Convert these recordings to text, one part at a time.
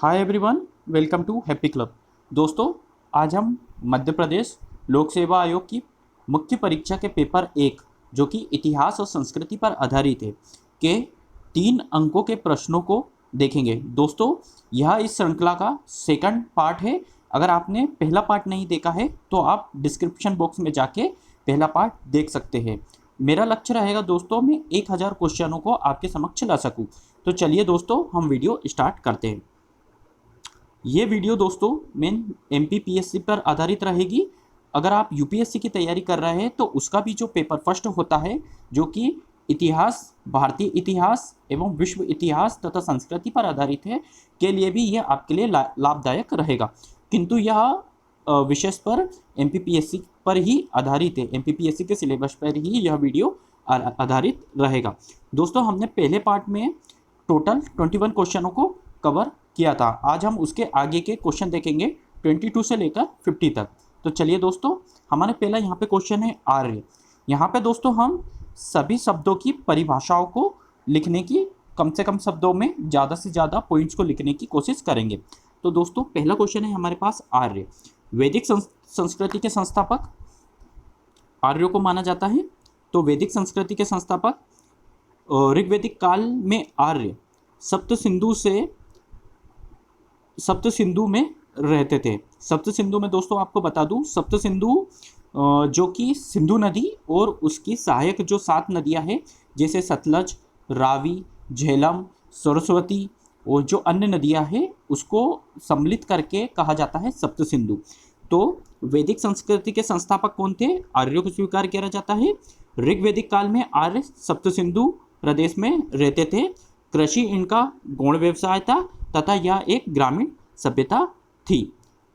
Hi everyone, welcome to Happy Club. दोस्तों, आज हम मध्य प्रदेश लोक सेवा आयोग की मुख्य परीक्षा के पेपर 1 जो कि इतिहास और संस्कृति पर आधारित है के 3 अंकों के प्रश्नों को देखेंगे। दोस्तों, यह इस श्रृंखला का सेकंड पार्ट है। अगर आपने पहला पार्ट नहीं देखा है तो आप डिस्क्रिप्शन बॉक्स में जाके पहला पार्ट देख सकते हैं। मेरा लक्ष्य रहेगा दोस्तों, मैं 1000 क्वेश्चनों को आपके समक्ष ला सकूं। तो चलिए दोस्तों, हम वीडियो स्टार्ट करते हैं। ये वीडियो दोस्तों मेन MPPSC पर आधारित रहेगी। अगर आप UPSC की तैयारी कर रहे हैं तो उसका भी जो पेपर फर्स्ट होता है, जो कि इतिहास, भारतीय इतिहास एवं विश्व इतिहास तथा संस्कृति पर आधारित है, के लिए भी यह आपके लिए लाभदायक रहेगा। किंतु यह विशेष पर MPPSC पर ही आधारित है। MPPSC के सिलेबस पर ही यह वीडियो आधारित रहेगा। दोस्तों, हमने पहले पार्ट में टोटल 21 क्वेश्चनों को कवर किया था। आज हम उसके आगे के क्वेश्चन देखेंगे 22 से लेकर 50 तक। तो चलिए दोस्तों, हमारे पहला यहाँ पे क्वेश्चन है आर्य। यहाँ पे दोस्तों हम सभी शब्दों की परिभाषाओं को लिखने की, कम से कम शब्दों में ज़्यादा से ज़्यादा पॉइंट्स को लिखने की कोशिश करेंगे। तो दोस्तों, पहला क्वेश्चन है हमारे पास आर्य। वैदिक संस्कृति के संस्थापक आर्यों को माना जाता है। तो वैदिक संस्कृति के संस्थापक ऋग्वैदिक काल में आर्य सप्त सिंधु में रहते थे। सप्त सिंधु में दोस्तों आपको बता दूं, सप्त सिंधु जो कि सिंधु नदी और उसकी सहायक जो 7 नदियां हैं, जैसे सतलज, रावी, झेलम, सरस्वती और जो अन्य नदियां हैं, उसको सम्मिलित करके कहा जाता है सप्त सिंधु। तो वैदिक संस्कृति के संस्थापक कौन थे? आर्यों को स्वीकार किया जाता है। ऋग्वैदिक काल में आर्य सप्त सिंधु प्रदेश में रहते थे। कृषि इनका गौण व्यवसाय था तथा यह एक ग्रामीण सभ्यता थी।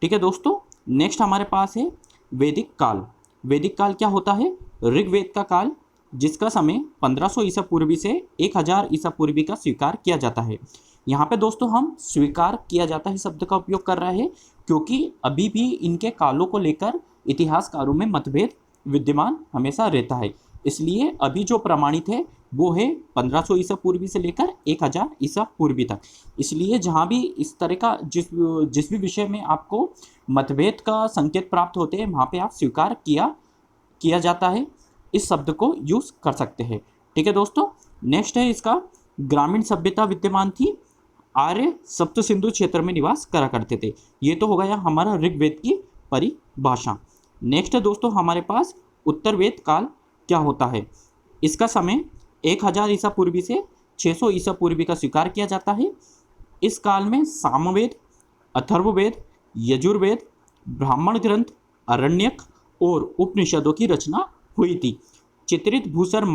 ठीक है दोस्तों, नेक्स्ट हमारे पास है वैदिक काल। वैदिक काल क्या होता है? ऋग्वेद का काल, जिसका समय 1500 ईसा पूर्वी से 1000 ईसा पूर्वी का स्वीकार किया जाता है। यहाँ पे दोस्तों हम स्वीकार किया जाता है शब्द का उपयोग कर रहे हैं, क्योंकि अभी भी इनके कालों को लेकर इतिहासकारों में मतभेद विद्यमान हमेशा रहता है। इसलिए अभी जो प्रमाणित है वो है 1500 ईसा पूर्वी से लेकर 1000 ईसा पूर्वी तक। इसलिए जहाँ भी इस तरह का जिस भी विषय में आपको मतभेद का संकेत प्राप्त होते हैं, वहाँ पे आप स्वीकार किया जाता है, इस शब्द को यूज़ कर सकते हैं। ठीक है दोस्तों, नेक्स्ट है इसका ग्रामीण सभ्यता विद्यमान थी। आर्य सप्त सिंधु क्षेत्र में निवास करा करते थे। ये तो हो गया हमारा ऋग्वेद की परिभाषा। नेक्स्ट है दोस्तों हमारे पास उत्तर वेद काल क्या होता है। इसका समय 1000 ईसा पूर्वी से 600 ईसा पूर्वी का स्वीकार किया जाता है। इस काल में सामवेद, अथर्ववेद, यजुर्वेद, ब्राह्मण ग्रंथ, अरण्यक और उपनिषदों की रचना हुई थी। चित्रित भूसर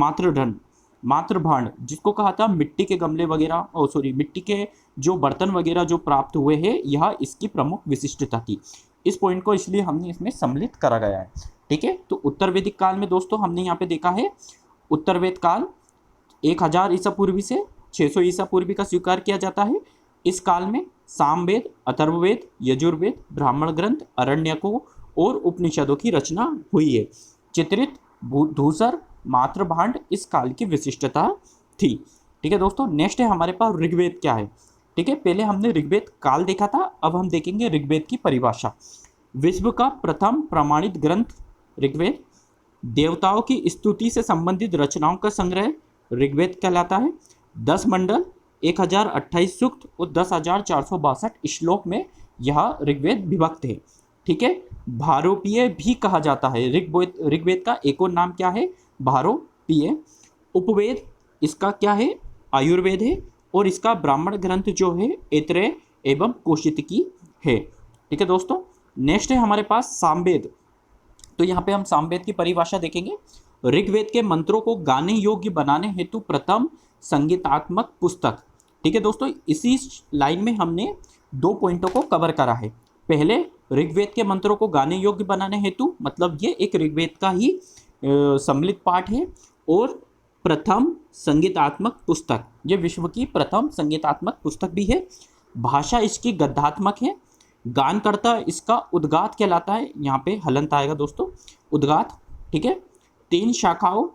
मात्रभांड, जिसको कहा था मिट्टी के गमले वगैरह, मिट्टी के जो बर्तन वगैरह जो प्राप्त हुए हैं, यह इसकी प्रमुख विशिष्टता थी। इस पॉइंट को इसलिए हमने इसमें सम्मिलित करा गया है। ठीक है, तो उत्तर वैदिक काल में दोस्तों हमने यहाँ पे देखा है उत्तर वेद काल 1000 ईसा पूर्वी से 600 ईसा पूर्वी का स्वीकार किया जाता है। इस काल में सामवेद, अथर्ववेद, यजुर्वेद, ब्राह्मण ग्रंथ, अरण्यकों और उपनिषदों की रचना हुई है। चित्रित धूसर मात्रभांड इस काल की विशिष्टता थी। ठीक है दोस्तों, नेक्स्ट है हमारे पास ऋग्वेद क्या है। ठीक है, पहले हमने ऋग्वेद काल देखा था, अब हम देखेंगे ऋग्वेद की परिभाषा। विश्व का प्रथम प्रमाणित ग्रंथ ऋग्वेद। देवताओं की स्तुति से संबंधित रचनाओं का संग्रह ऋग्वेद कहलाता है। 10 मंडल, 1028 सूक्त और 10,462 श्लोक में यह ऋग्वेद विभक्त है। ठीक है, भारोपीय भी कहा जाता है। ऋग्वेद का एक और नाम क्या है? भारोपीय। उपवेद इसका क्या है? आयुर्वेद है। और इसका ब्राह्मण ग्रंथ जो है ऐत्रेय एवं कौशितकी है। ठीक है दोस्तों, नेक्स्ट है हमारे पास सामवेद। तो यहाँ पे हम सामवेद की परिभाषा देखेंगे। ऋग्वेद के मंत्रों को गाने योग्य बनाने हेतु प्रथम संगीतात्मक पुस्तक। ठीक है दोस्तों, इसी लाइन में हमने 2 पॉइंटों को कवर करा है। पहले ऋग्वेद के मंत्रों को गाने योग्य बनाने हेतु, मतलब ये एक ऋग्वेद का ही सम्मिलित पाठ है। और प्रथम संगीतात्मक पुस्तक, ये विश्व की प्रथम संगीतात्मक पुस्तक भी है। भाषा इसकी गद्यात्मक है। गानकर्ता इसका उद्गात कहलाता है। यहाँ पे हलंत आएगा दोस्तों, उद्गात। ठीक है, 3 शाखाओं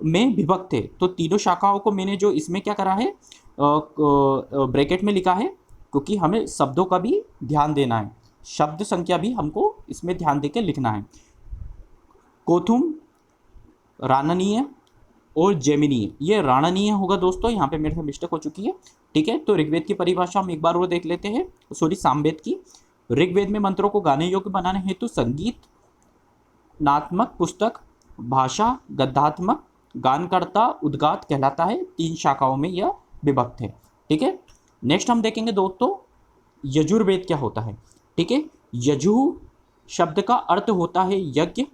में विभक्त है। तो तीनों शाखाओं को मैंने जो इसमें क्या करा है, ब्रैकेट में लिखा है, क्योंकि हमें शब्दों का भी ध्यान देना है, शब्द संख्या भी हमको इसमें ध्यान देकर लिखना है। कोथुम, राणनीय और जेमिनीय, ये राणनीय होगा दोस्तों, यहाँ पे मेरे से मिस्टेक हो चुकी है। ठीक है, तो ऋग्वेद की परिभाषा हम एक बार और देख लेते हैं, सॉरी सामवेद की। ऋग्वेद में मंत्रों को गाने योग्य बनाने हेतु संगीत नात्मक पुस्तक, भाषा, गद्यात्मक, गानकर्ता, उद्गात कहलाता है। 3 शाखाओं में यह विभक्त है। ठीक है, नेक्स्ट हम देखेंगे दोस्तों यजुर्वेद क्या होता है। ठीक है, यजु शब्द का अर्थ होता है यज्ञ।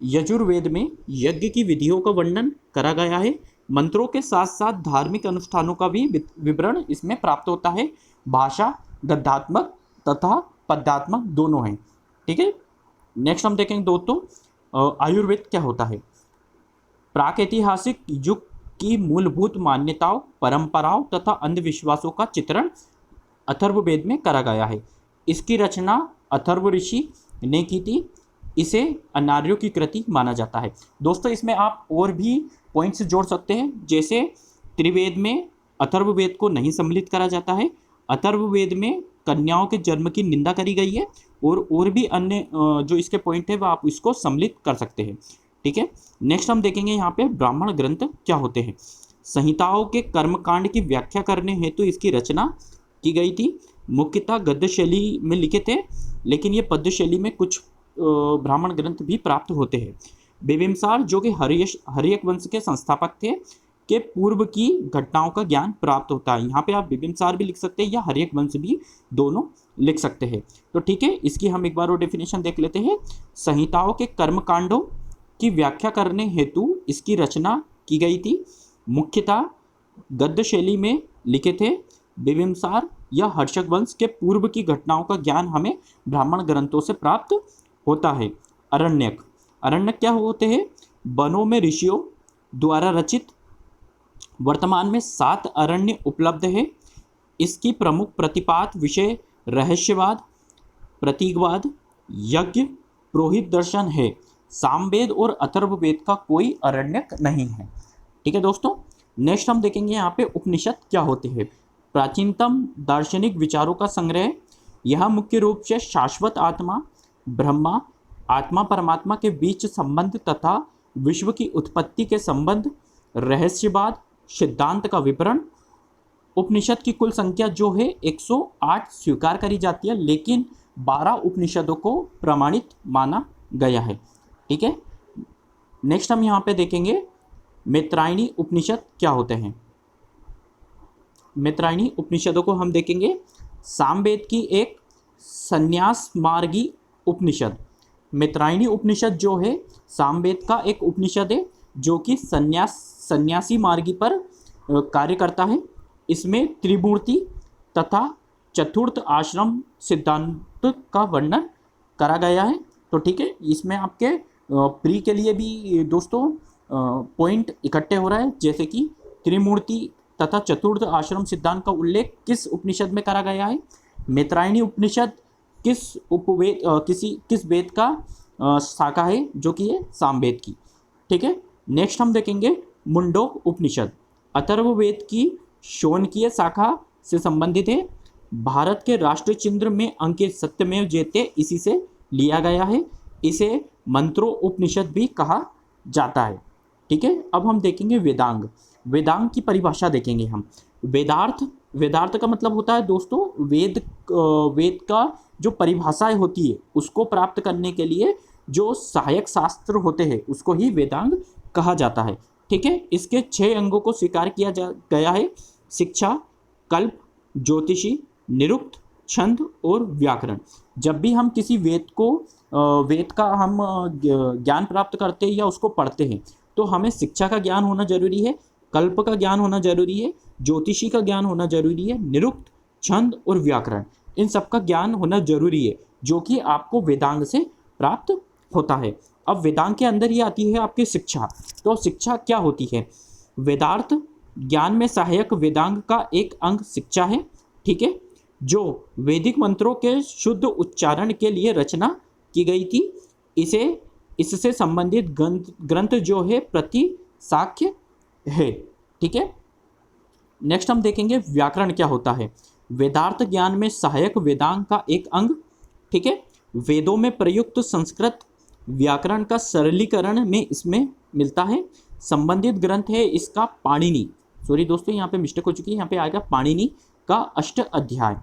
यजुर्वेद में यज्ञ की विधियों का वर्णन करा गया है। मंत्रों के साथ साथ धार्मिक अनुष्ठानों का भी विवरण इसमें प्राप्त होता है। भाषा गद्यात्मक तथा पद्यात्मक दोनों हैं। ठीक है, नेक्स्ट हम देखेंगे दोस्तों आयुर्वेद क्या होता है। प्रागैतिहासिक युग की मूलभूत मान्यताओं, परंपराओं तथा अंधविश्वासों का चित्रण अथर्ववेद में करा गया है। इसकी रचना अथर्व ऋषि ने की थी। इसे अनार्यों की कृति माना जाता है। दोस्तों इसमें आप और भी पॉइंट्स जोड़ सकते हैं, जैसे त्रिवेद में अथर्ववेद को नहीं सम्मिलित करा जाता है, अथर्ववेद में कन्याओं के जन्म की निंदा करी गई है, और भी अन्य जो इसके पॉइंट है वह आप इसको सम्मिलित कर सकते हैं। ठीक है, नेक्स्ट हम देखेंगे यहाँ पे ब्राह्मण ग्रंथ क्या होते हैं। संहिताओं के कर्मकांड की व्याख्या करने हेतु इसकी रचना की गई थी। मुख्यतः गद्य शैली में लिखे थे, लेकिन ये पद्य शैली में कुछ ब्राह्मण ग्रंथ भी प्राप्त होते हैं। बिंबिसार जो कि हर्यक वंश के संस्थापक थे, के पूर्व की घटनाओं का ज्ञान प्राप्त होता है। यहाँ पे आप बिंबिसार भी लिख सकते हैं या हर्यक वंश भी, दोनों लिख सकते हैं। तो ठीक है, इसकी हम एक बार और डेफिनेशन देख लेते हैं। संहिताओं के कर्मकांडों की व्याख्या करने हेतु इसकी रचना की गई थी। मुख्यतः गद्य शैली में लिखे थे। बिंबिसार या हर्षक वंश के पूर्व की घटनाओं का ज्ञान हमें ब्राह्मण ग्रंथों से प्राप्त होता है। अरण्यक क्या होते हैं। वनों में ऋषियों द्वारा रचित वर्तमान में 7 अरण्य उपलब्ध है। इसकी प्रमुख प्रतिपाद विषय रहस्यवाद, प्रतीकवाद, यज्ञ, पुरोहित दर्शन है। सामवेद और अथर्ववेद का कोई अरण्यक नहीं है। ठीक है दोस्तों, नेक्स्ट हम देखेंगे यहाँ पे उपनिषद क्या होते हैं। प्राचीनतम दार्शनिक विचारों का संग्रह। यह मुख्य रूप से शाश्वत आत्मा, ब्रह्मा, आत्मा परमात्मा के बीच संबंध तथा विश्व की उत्पत्ति के संबंध, रहस्यवाद, सिद्धांत का विवरण। उपनिषद की कुल संख्या जो है 108 स्वीकार करी जाती है, लेकिन 12 उपनिषदों को प्रमाणित माना गया है। ठीक है, नेक्स्ट हम यहाँ पे देखेंगे मैत्रायणी उपनिषद क्या होते हैं। मैत्रायणी उपनिषदों को हम देखेंगे। सामवेद की एक संन्यास मार्गी उपनिषद। मैत्रायणी उपनिषद जो है सामवेद का एक उपनिषद है जो कि सन्यासी मार्गी पर कार्य करता है। इसमें त्रिमूर्ति तथा चतुर्थ आश्रम सिद्धांत का वर्णन करा गया है। तो ठीक है, इसमें आपके प्री के लिए भी दोस्तों पॉइंट इकट्ठे हो रहा है, जैसे कि त्रिमूर्ति तथा चतुर्थ आश्रम सिद्धांत का उल्लेख किस उपनिषद में करा गया है। मैत्रायणी उपनिषद किस वेद का शाखा है, जो कि है सामवेद की। ठीक है, नेक्स्ट हम देखेंगे मुंडोक उपनिषद। अथर्ववेद की शौनकीय शाखा से संबंधित है। भारत के राष्ट्रीय चिन्ह में अंकित सत्यमेव जयते इसी से लिया गया है। इसे मंत्रो उपनिषद भी कहा जाता है। ठीक है, अब हम देखेंगे वेदांग। वेदांग की परिभाषा देखेंगे हम। वेदार्थ का मतलब होता है दोस्तों वेद का जो परिभाषाएं होती है उसको प्राप्त करने के लिए जो सहायक शास्त्र होते हैं उसको ही वेदांग कहा जाता है। ठीक है, इसके 6 अंगों को स्वीकार किया गया है। शिक्षा, कल्प, ज्योतिषी, निरुक्त, छंद और व्याकरण। जब भी हम किसी वेद का हम ज्ञान प्राप्त करते हैं या उसको पढ़ते हैं तो हमें शिक्षा का ज्ञान होना जरूरी है, कल्प का ज्ञान होना जरूरी है, ज्योतिषी का ज्ञान होना जरूरी है, निरुक्त, छंद और व्याकरण, इन सब का ज्ञान होना जरूरी है, जो कि आपको वेदांग से प्राप्त होता है। अब वेदांग के अंदर ही आती है आपकी शिक्षा। तो शिक्षा क्या होती है। वेदार्थ ज्ञान में सहायक वेदांग का एक अंग शिक्षा है। ठीक है, जो वैदिक मंत्रों के शुद्ध उच्चारण के लिए रचना की गई थी। इससे संबंधित ग्रंथ जो है प्रति शाक्य है। ठीक है, नेक्स्ट हम देखेंगे व्याकरण क्या होता है। वेदार्थ ज्ञान में सहायक वेदांग का एक अंग, ठीक है। वेदों में प्रयुक्त संस्कृत व्याकरण का सरलीकरण में इसमें मिलता है। संबंधित ग्रंथ है इसका पाणिनि, सॉरी दोस्तों यहाँ पे मिस्टेक हो चुकी है, यहाँ पे आएगा पाणिनि का अष्ट अध्याय,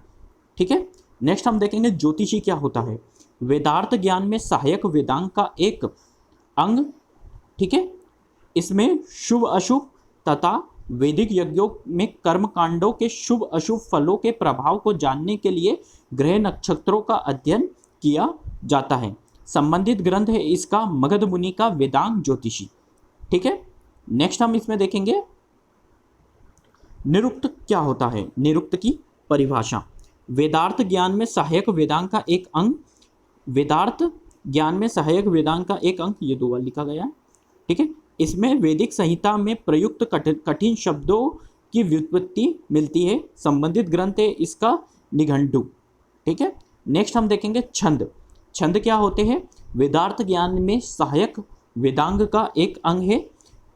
ठीक है। नेक्स्ट हम देखेंगे ज्योतिषी क्या होता है। वेदार्थ ज्ञान में सहायक वेदांग का एक अंग, ठीक है। इसमें शुभ अशुभ तथा वैदिक यज्ञों में कर्म कांडों के शुभ अशुभ फलों के प्रभाव को जानने के लिए ग्रह नक्षत्रों का अध्ययन किया जाता है। संबंधित ग्रंथ है इसका मगध मुनि का वेदांग ज्योतिषी, ठीक है। नेक्स्ट हम इसमें देखेंगे निरुक्त क्या होता है। निरुक्त की परिभाषा, वेदार्थ ज्ञान में सहायक वेदांग का एक अंग, वेदार्थ ज्ञान में सहायक वेदांग का एक अंग, ये दो बार लिखा गया है, ठीक है। इसमें वैदिक संहिता में प्रयुक्त कठिन शब्दों की व्युत्पत्ति मिलती है। संबंधित ग्रंथ है इसका निघंटु, ठीक है। नेक्स्ट हम देखेंगे छंद। छंद क्या होते हैं। वेदार्थ ज्ञान में सहायक वेदांग का एक अंग है।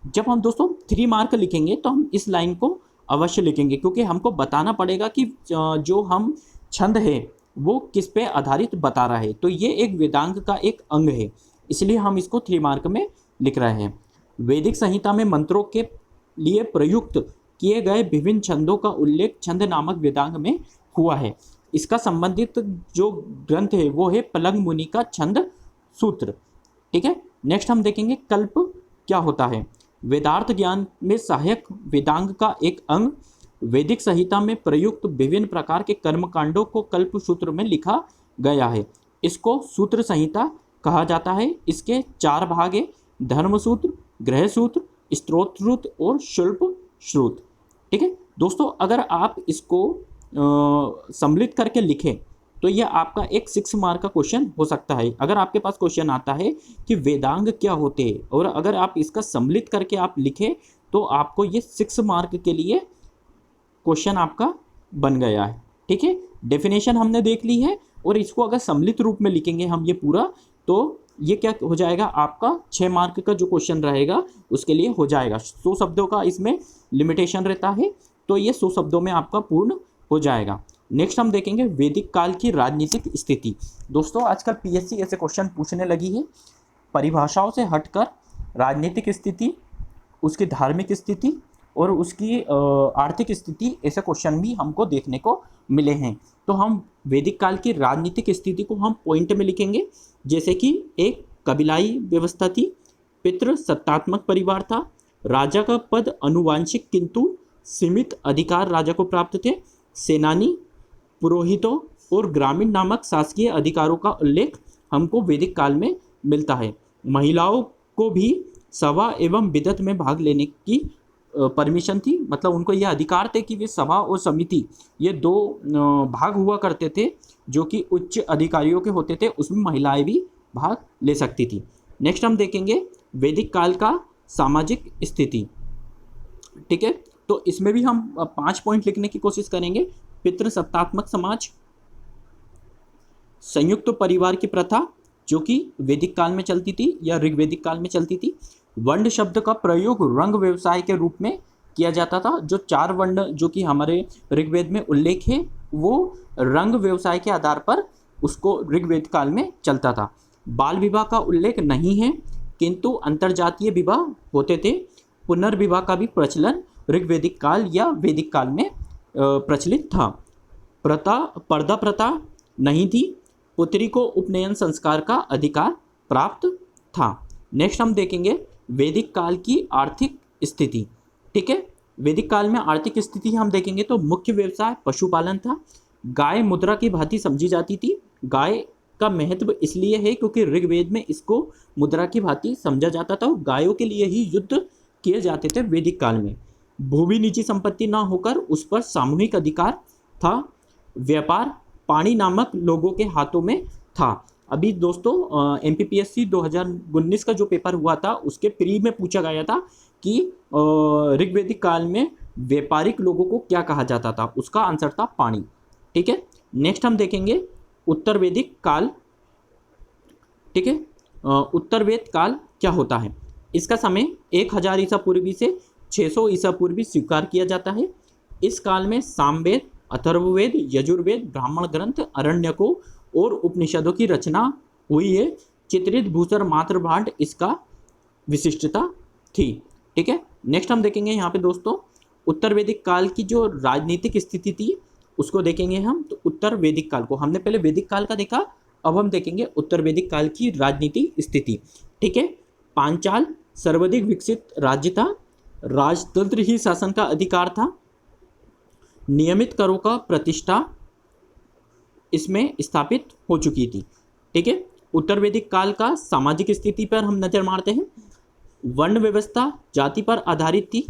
जब हम दोस्तों 3 मार्क लिखेंगे तो हम इस लाइन को अवश्य लिखेंगे, क्योंकि हमको बताना पड़ेगा कि जो हम छंद है वो किस पे आधारित बता रहा है। तो ये एक वेदांग का एक अंग है, इसलिए हम इसको 3 मार्क में लिख रहे हैं। वैदिक संहिता में मंत्रों के लिए प्रयुक्त किए गए विभिन्न छंदों का उल्लेख छंद नामक वेदांग में हुआ है। इसका संबंधित जो ग्रंथ है वो है पलंग मुनि का छंद सूत्र, ठीक है। नेक्स्ट हम देखेंगे कल्प क्या होता है। वेदार्थ ज्ञान में सहायक वेदांग का एक अंग, वैदिक संहिता में प्रयुक्त विभिन्न प्रकार के कर्मकांडों को कल्प सूत्र में लिखा गया है। इसको सूत्र संहिता कहा जाता है। इसके 4 भाग है, धर्म सूत्र, ग्रह सूत्र, स्त्रोत सूत्र और शुल्प श्रुत, ठीक है। दोस्तों अगर आप इसको सम्मिलित करके लिखें तो यह आपका एक 6 मार्क का क्वेश्चन हो सकता है। अगर आपके पास क्वेश्चन आता है कि वेदांग क्या होते हैं और अगर आप इसका सम्मिलित करके आप लिखें तो आपको ये 6 मार्क के लिए क्वेश्चन आपका बन गया है, ठीक है। डेफिनेशन हमने देख ली है और इसको अगर सम्मिलित रूप में लिखेंगे हम ये पूरा, तो ये क्या हो जाएगा आपका 6 मार्क का जो क्वेश्चन रहेगा उसके लिए हो जाएगा। 100 शब्दों का इसमें लिमिटेशन रहता है, तो ये 100 शब्दों में आपका पूर्ण हो जाएगा। नेक्स्ट हम देखेंगे वैदिक काल की राजनीतिक स्थिति। दोस्तों आजकल पीएससी ऐसे क्वेश्चन पूछने लगी है, परिभाषाओं से हटकर राजनीतिक स्थिति, उसकी धार्मिक स्थिति और उसकी आर्थिक स्थिति, ऐसे क्वेश्चन भी हमको देखने को मिले हैं। तो हम वैदिक काल की राजनीतिक स्थिति को हम पॉइंट में लिखेंगे, जैसे कि एक कबीलाई व्यवस्था थी, पितृ सत्तात्मक परिवार था, राजा का पद अनुवांशिक किंतु सीमित अधिकार राजा को प्राप्त थे, सेनानी, पुरोहितों और ग्रामीण नामक शासकीय अधिकारों का उल्लेख हमको वैदिक काल में मिलता है। महिलाओं को भी सभा एवं विदत में भाग लेने की परमिशन थी, मतलब उनको यह अधिकार थे कि वे सभा और समिति ये 2 भाग हुआ करते थे जो कि उच्च अधिकारियों के होते थे, उसमें महिलाएं भी भाग ले सकती थी। नेक्स्ट हम देखेंगे वैदिक काल का सामाजिक स्थिति, ठीक है। तो इसमें भी हम 5 पॉइंट लिखने की कोशिश करेंगे। पितृसत्तात्मक समाज, संयुक्त परिवार की प्रथा जो कि वैदिक काल में चलती थी या ऋग्वैदिक काल में चलती थी। वर्ण शब्द का प्रयोग रंग व्यवसाय के रूप में किया जाता था। जो 4 वर्ण जो कि हमारे ऋग्वेद में उल्लेख है वो रंग व्यवसाय के आधार पर उसको ऋग्वेद काल में चलता था। बाल विवाह का उल्लेख नहीं है, किंतु अंतरजातीय विवाह होते थे। पुनर्विवाह का भी प्रचलन ऋग्वैदिक काल या वैदिक काल में प्रचलित था। पर्दा प्रथा नहीं थी। पुत्री को उपनयन संस्कार का अधिकार प्राप्त था। नेक्स्ट हम देखेंगे वैदिक काल की आर्थिक स्थिति, ठीक है। वैदिक काल में आर्थिक स्थिति हम देखेंगे तो मुख्य व्यवसाय पशुपालन था। गाय मुद्रा की भांति समझी जाती थी। गाय का महत्व इसलिए है क्योंकि ऋग्वेद में इसको मुद्रा की भांति समझा जाता था। गायों के लिए ही युद्ध किए जाते थे वैदिक काल में। भूमि निजी संपत्ति ना होकर उस पर सामूहिक अधिकार था। व्यापार पाणी नामक लोगों के हाथों में था। अभी दोस्तों MPPSC 2019 का जो पेपर हुआ था उसके प्री में पूछा गया था कि ऋग्वैदिक काल में व्यापारिक लोगों को क्या कहा जाता था, उसका आंसर था पाणी, ठीक है। नेक्स्ट हम देखेंगे उत्तर वैदिक काल, ठीक है। उत्तर वेद काल क्या होता है। इसका समय 1000 ईसा पूर्वी से 600 ईसा पूर्वी स्वीकार किया जाता है। इस काल में सामवेद, अथर्ववेद, यजुर्वेद, ब्राह्मण ग्रंथ, अरण्यकों और उपनिषदों की रचना हुई है। चित्रित भूसर मात्र भांड इसका विशिष्टता थी। ठीक है, नेक्स्ट हम देखेंगे यहाँ पे दोस्तों उत्तर वैदिक काल की जो राजनीतिक स्थिति थी उसको देखेंगे हम। तो उत्तर वैदिक काल को हमने पहले वैदिक काल का देखा, अब हम देखेंगे उत्तर वैदिक काल की राजनीतिक स्थिति। ठीक है, पांचाल सर्वाधिक विकसित राज्य था, राजतंत्र ही शासन का अधिकार था, नियमित करों का प्रतिष्ठा इसमें स्थापित हो चुकी थी। ठीक है, उत्तर वैदिक काल का सामाजिक स्थिति पर हम नजर मारते हैं। वर्ण व्यवस्था जाति पर आधारित थी,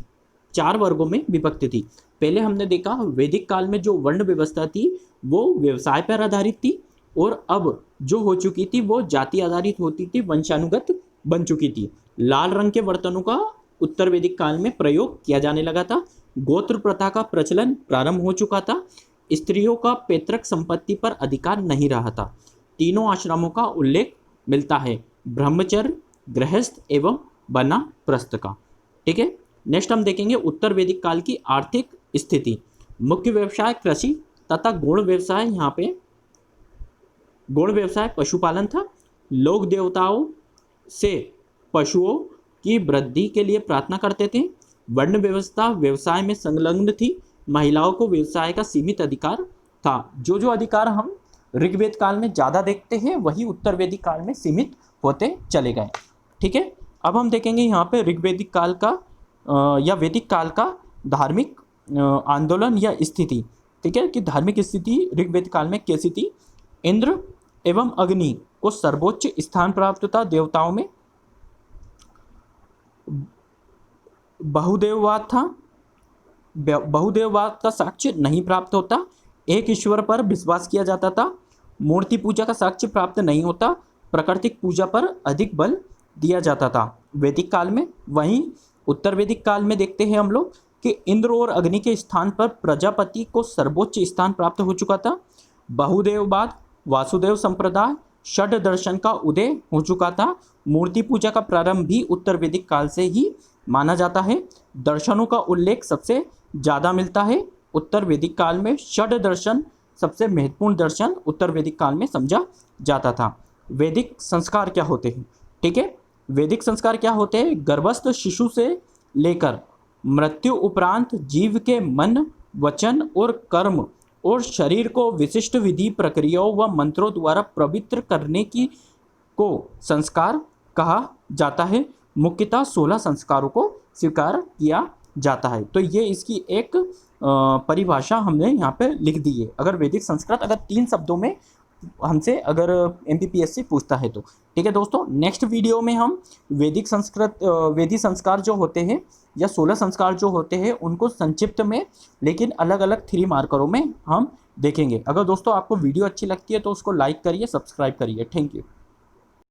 4 वर्गों में विभक्त थी। पहले हमने देखा वैदिक काल में जो वर्ण व्यवस्था थी वो व्यवसाय पर आधारित थी, और अब जो हो चुकी थी वो जाति आधारित होती थी, वंशानुगत बन चुकी थी। लाल रंग के बर्तनों का उत्तर वैदिक काल में प्रयोग किया जाने लगा था। गोत्र प्रथा का प्रचलन प्रारंभ हो चुका था। स्त्रियों का पैतृक संपत्ति पर अधिकार नहीं रहा था। तीनों आश्रमों का उल्लेख मिलता है, ब्रह्मचर्य, गृहस्थ एवं वानप्रस्थ का। ठीक है, नेक्स्ट हम देखेंगे उत्तर वैदिक काल की आर्थिक स्थिति। मुख्य व्यवसाय कृषि तथा गौण व्यवसाय, यहाँ पे गौण व्यवसाय पशुपालन था। लोग देवताओं से पशुओं की वृद्धि के लिए प्रार्थना करते थे। वर्ण व्यवस्था व्यवसाय में संलग्न थी। महिलाओं को व्यवसाय का सीमित अधिकार था। जो अधिकार हम ऋग्वेद काल में ज़्यादा देखते हैं वही उत्तर वैदिक काल में सीमित होते चले गए। ठीक है, अब हम देखेंगे यहाँ पे ऋग्वेदिक काल का या वैदिक काल का धार्मिक आंदोलन या स्थिति। ठीक है, कि धार्मिक स्थिति ऋग्वेदिक काल में कैसी थी। इंद्र एवं अग्नि को सर्वोच्च स्थान प्राप्त था। देवताओं में बहुदेववाद था। बहुदेववाद का साक्ष्य नहीं प्राप्त होता। एक ईश्वर पर विश्वास किया जाता था। मूर्ति पूजा का साक्ष्य प्राप्त नहीं होता। प्राकृतिक पूजा पर अधिक बल दिया जाता था वैदिक काल में। वहीं उत्तर वैदिक काल में देखते हैं हम लोग कि इंद्र और अग्नि के स्थान पर प्रजापति को सर्वोच्च स्थान प्राप्त हो चुका था। बहुदेववाद, वासुदेव संप्रदाय, षड दर्शन का उदय हो चुका था। मूर्ति पूजा का प्रारंभ भी उत्तर वैदिक काल से ही माना जाता है। दर्शनों का उल्लेख सबसे ज़्यादा मिलता है उत्तर वैदिक काल में। षड दर्शन सबसे महत्वपूर्ण दर्शन उत्तर वैदिक काल में समझा जाता था। वैदिक संस्कार क्या होते हैं। ठीक है, वैदिक संस्कार क्या होते हैं। गर्भस्थ शिशु से लेकर मृत्यु उपरांत जीव के मन, वचन और कर्म और शरीर को विशिष्ट विधि, प्रक्रियाओं व मंत्रों द्वारा पवित्र करने की को संस्कार कहा जाता है। मुख्यतः 16 संस्कारों को स्वीकार किया जाता है। तो ये इसकी एक परिभाषा हमने यहाँ पे लिख दी है। अगर वैदिक संस्कृत अगर 3 शब्दों में हमसे अगर MPPSC पूछता है तो। ठीक है दोस्तों, नेक्स्ट वीडियो में हम वैदिक संस्कार जो होते हैं या 16 संस्कार जो होते हैं उनको संक्षिप्त में लेकिन अलग अलग 3 मार्करों में हम देखेंगे। अगर दोस्तों आपको वीडियो अच्छी लगती है तो उसको लाइक करिए, सब्सक्राइब करिए। Thank you.